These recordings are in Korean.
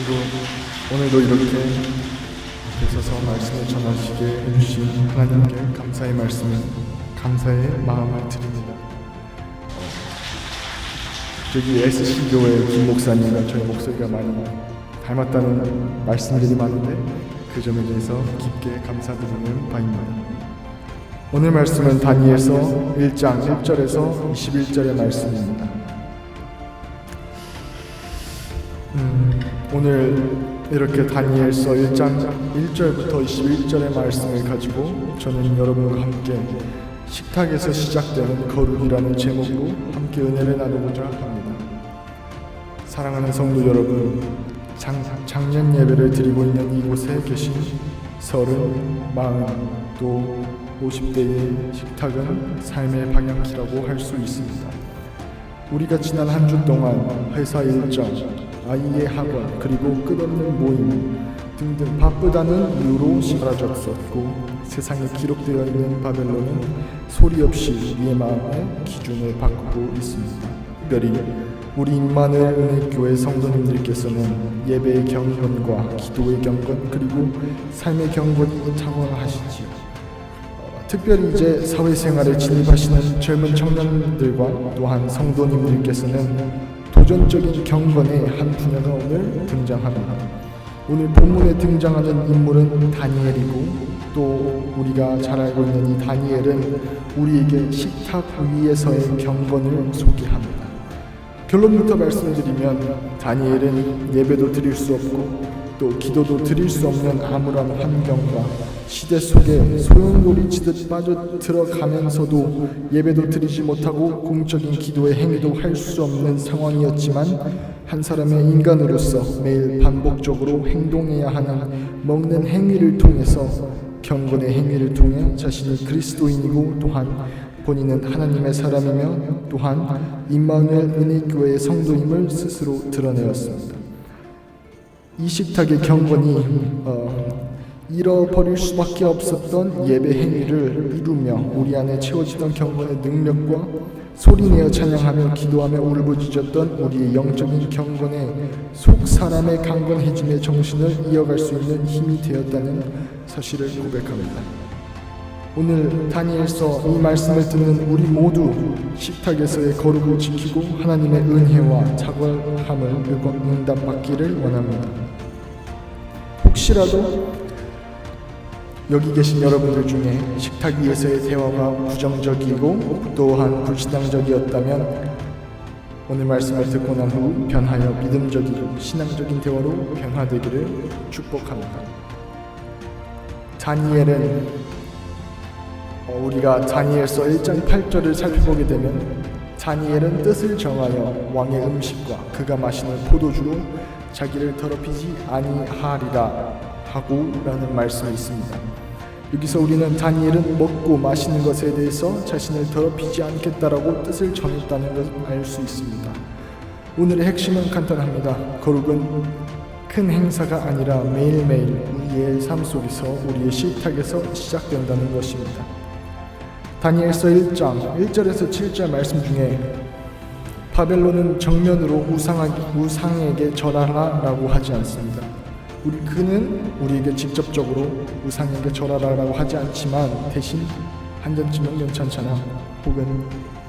친구, 오늘도 이렇게 앞에 서서 말씀을 전하시게 해주신 하나님께 감사의 말씀을, 감사의 마음을 드립니다. 저기 SC교회 김 목사님과 저희 목소리가 많이 닮았다는 말씀들이 많은데 그 점에 대해서 깊게 감사드리는 바입니다. 오늘 말씀은 다니엘서 1장 1절에서 21절의 말씀입니다. 오늘 이렇게 다니엘서 1장 1절부터 21절의 말씀을 가지고 저는 여러분과 함께 식탁에서 시작되는 거룩이라는 제목으로 함께 은혜를 나누고자 합니다. 사랑하는 성도 여러분, 작년 예배를 드리고 있는 이곳에 계신 30, 40, 또 50대의 식탁은 삶의 방향키라고 할 수 있습니다. 우리가 지난 한 주 동안 회사 일정, 아이의 학원, 그리고 끝없는 모임 등등 바쁘다는 이유로 사라졌었고, 세상에 기록되어 있는 바벨론은 소리 없이 우리의 마음의 기준을 바꾸고 있습니다. 특별히 우리 임마누엘 은혜교회 성도님들께서는 예배의 경건과 기도의 경건, 그리고 삶의 경건이 장황하시지요. 특별히 이제 사회생활에 진입하시는 젊은 청년들과 또한 성도님들께서는 도전적인 경건의 한 분야가 오늘 등장합니다. 오늘 본문에 등장하는 인물은 다니엘이고, 또 우리가 잘 알고 있는 이 다니엘은 우리에게 식탁 위에서의 경건을 소개합니다. 결론부터 말씀드리면 다니엘은 예배도 드릴 수 없고 또 기도도 드릴 수 없는 암울한 환경과 시대 속에 소용돌이치듯 빠져들어가면서도 예배도 드리지 못하고 공적인 기도의 행위도 할 수 없는 상황이었지만, 한 사람의 인간으로서 매일 반복적으로 행동해야 하는 먹는 행위를 통해서, 경건의 행위를 통해 자신이 그리스도인이고 또한 본인은 하나님의 사람이며 또한 임마누엘 은혜교회의 성도임을 스스로 드러내었습니다. 이 식탁의 경건이 잃어버릴 수밖에 없었던 예배 행위를 이루며 우리 안에 채워지던 경건의 능력과 소리내어 찬양하며 기도하며 울부짖었던 우리의 영적인 경건의 속 사람의 강건해짐의 정신을 이어갈 수 있는 힘이 되었다는 사실을 고백합니다. 오늘 다니엘서 이 말씀을 듣는 우리 모두 식탁에서의 거룩을 지키고 하나님의 은혜와 탁월함을 응답받기를 원합니다. 혹시라도 여기 계신 여러분들 중에 식탁 위에서의 대화가 부정적이고 또한 불신앙적이었다면 오늘 말씀을 듣고 난 후 변하여 믿음적이고 신앙적인 대화로 변화되기를 축복합니다. 다니엘은 우리가 다니엘서 1장 8절을 살펴보게 되면 다니엘은 뜻을 정하여 왕의 음식과 그가 마시는 포도주로 자기를 더럽히지 아니하리라 하고 라는 말씀이 있습니다. 여기서 우리는 다니엘은 먹고 마시는 것에 대해서 자신을 더럽히지 않겠다라고 뜻을 정했다는 것을 알 수 있습니다. 오늘의 핵심은 간단합니다. 거룩은 큰 행사가 아니라 매일매일 우리의 삶 속에서 우리의 식탁에서 시작된다는 것입니다. 다니엘서 1장 1절에서 7절 말씀 중에 바벨론은 정면으로 우상에게 절하라라고 하지 않습니다. 그는 우리에게 직접적으로 우상에게 절하라라고 하지 않지만 대신 한 잔쯤은 괜찮잖아, 혹은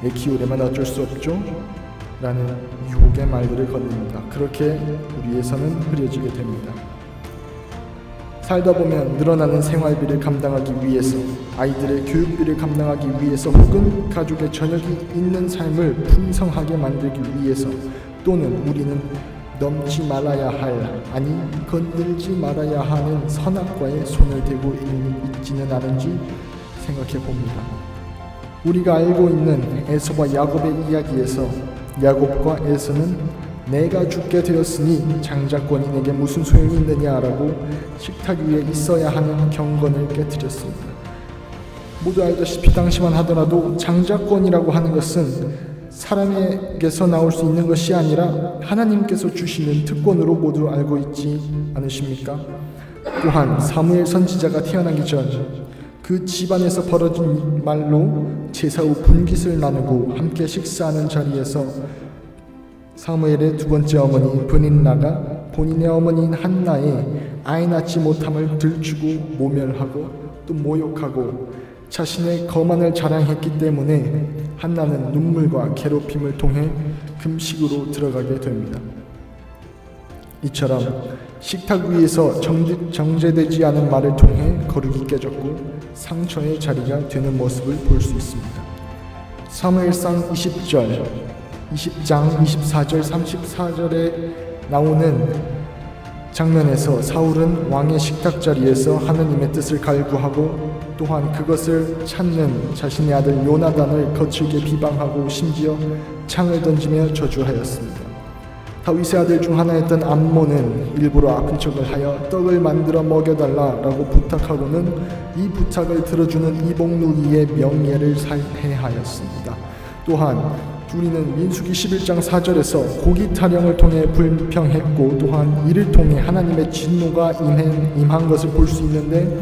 애 키우려면 어쩔 수 없죠? 라는 유혹의 말들을 건넵니다. 그렇게 우리에서는 흐려지게 됩니다. 살다 보면 늘어나는 생활비를 감당하기 위해서, 아이들의 교육비를 감당하기 위해서, 혹은 가족의 저녁이 있는 삶을 풍성하게 만들기 위해서, 또는 우리는 넘지 말아야 할, 아니 건들지 말아야 하는 선악과에 손을 대고 있지는 않은지 생각해 봅니다. 우리가 알고 있는 에서와 야곱의 이야기에서 야곱과 에서는 내가 죽게 되었으니 장자권인에게 무슨 소용이 있느냐라고 식탁 위에 있어야 하는 경건을 깨뜨렸습니다. 모두 알다시피 당시만 하더라도 장자권이라고 하는 것은 사람에게서 나올 수 있는 것이 아니라 하나님께서 주시는 특권으로 모두 알고 있지 않으십니까? 또한 사무엘 선지자가 태어나기 전 그 집안에서 벌어진 말로 제사 후 분깃을 나누고 함께 식사하는 자리에서 사무엘의 두 번째 어머니 브닌나가 본인의 어머니인 한나의 아이 낳지 못함을 들추고 모멸하고 또 모욕하고 자신의 거만을 자랑했기 때문에 한나는 눈물과 괴롭힘을 통해 금식으로 들어가게 됩니다. 이처럼 식탁 위에서 정제되지 않은 말을 통해 거룩이 깨졌고 상처의 자리가 되는 모습을 볼 수 있습니다. 사무엘상 20장 24절 34절에 나오는 장면에서 사울은 왕의 식탁 자리에서 하느님의 뜻을 갈구하고 또한 그것을 찾는 자신의 아들 요나단을 거칠게 비방하고 심지어 창을 던지며 저주하였습니다. 다윗의 아들 중 하나였던 암몬은 일부러 아픈 척을 하여 떡을 만들어 먹여달라라고 부탁하고는 이 부탁을 들어주는 이복누이의 명예를 살해하였습니다. 또한 우리는 민수기 11장 4절에서 고기 타령을 통해 불평했고 또한 이를 통해 하나님의 진노가 임한 것을 볼 수 있는데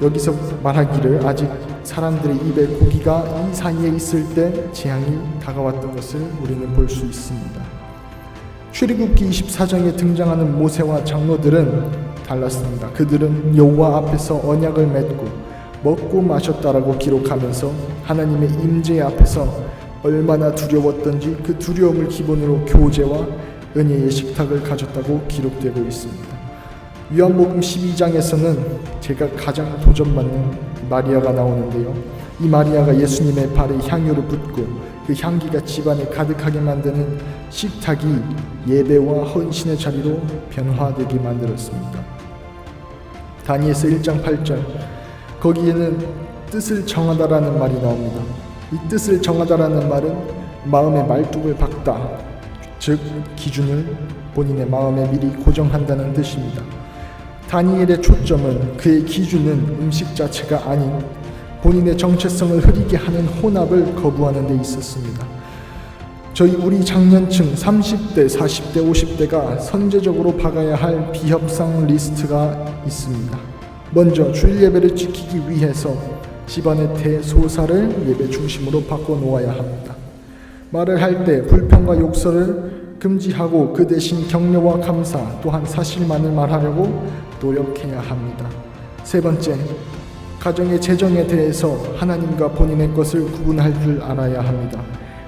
여기서 말하기를 아직 사람들의 입에 고기가 이 사이에 있을 때 재앙이 다가왔던 것을 우리는 볼 수 있습니다. 출애굽기 24장에 등장하는 모세와 장로들은 달랐습니다. 그들은 여호와 앞에서 언약을 맺고 먹고 마셨다라고 기록하면서 하나님의 임재 앞에서 얼마나 두려웠던지 그 두려움을 기본으로 교제와 은혜의 식탁을 가졌다고 기록되고 있습니다. 요한복음 12장에서는 제가 가장 도전받는 마리아가 나오는데요. 이 마리아가 예수님의 발에 향유를 붓고 그 향기가 집안에 가득하게 만드는 식탁이 예배와 헌신의 자리로 변화되게 만들었습니다. 다니엘서 1장 8절 거기에는 뜻을 정하다라는 말이 나옵니다. 이 뜻을 정하다라는 말은 마음의 말뚝을 박다, 즉 기준을 본인의 마음에 미리 고정한다는 뜻입니다. 다니엘의 초점은 그의 기준은 음식 자체가 아닌 본인의 정체성을 흐리게 하는 혼합을 거부하는 데 있었습니다. 우리 장년층 30대, 40대, 50대가 선제적으로 박아야 할 비협상 리스트가 있습니다. 먼저 주일 예배를 지키기 위해서 집안의 대소사를 예배 중심으로 바꿔놓아야 합니다. 말을 할 때 불평과 욕설을 금지하고 그 대신 격려와 감사 또한 사실만을 말하려고 노력해야 합니다. 세 번째, 가정의 재정에 대해서 하나님과 본인의 것을 구분할 줄 알아야 합니다.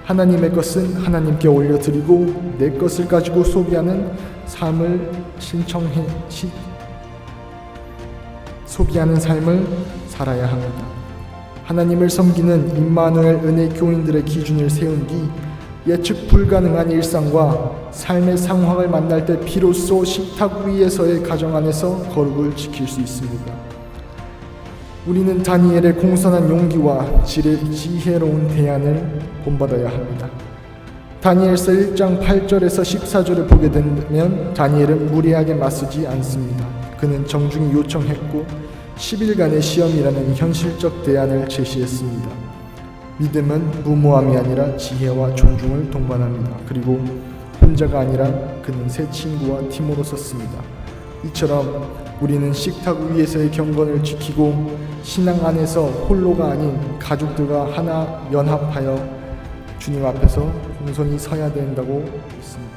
하나님의 것은 하나님께 올려드리고 내 것을 가지고 소비하는 삶을 소비하는 삶을 살아야 합니다. 하나님을 섬기는 임마누엘 은혜 교인들의 기준을 세운 뒤 예측 불가능한 일상과 삶의 상황을 만날 때 비로소 식탁 위에서의 가정 안에서 거룩을 지킬 수 있습니다. 우리는 다니엘의 공손한 용기와 지혜로운 대안을 본받아야 합니다. 다니엘서 1장 8절에서 14절을 보게 되면 다니엘은 무례하게 맞서지 않습니다. 그는 정중히 요청했고 10일간의 시험이라는 현실적 대안을 제시했습니다. 믿음은 무모함이 아니라 지혜와 존중을 동반합니다. 그리고 혼자가 아니라 그는 새 친구와 팀으로 섰습니다. 이처럼 우리는 식탁 위에서의 경건을 지키고 신앙 안에서 홀로가 아닌 가족들과 하나 연합하여 주님 앞에서 공손히 서야 된다고 믿습니다.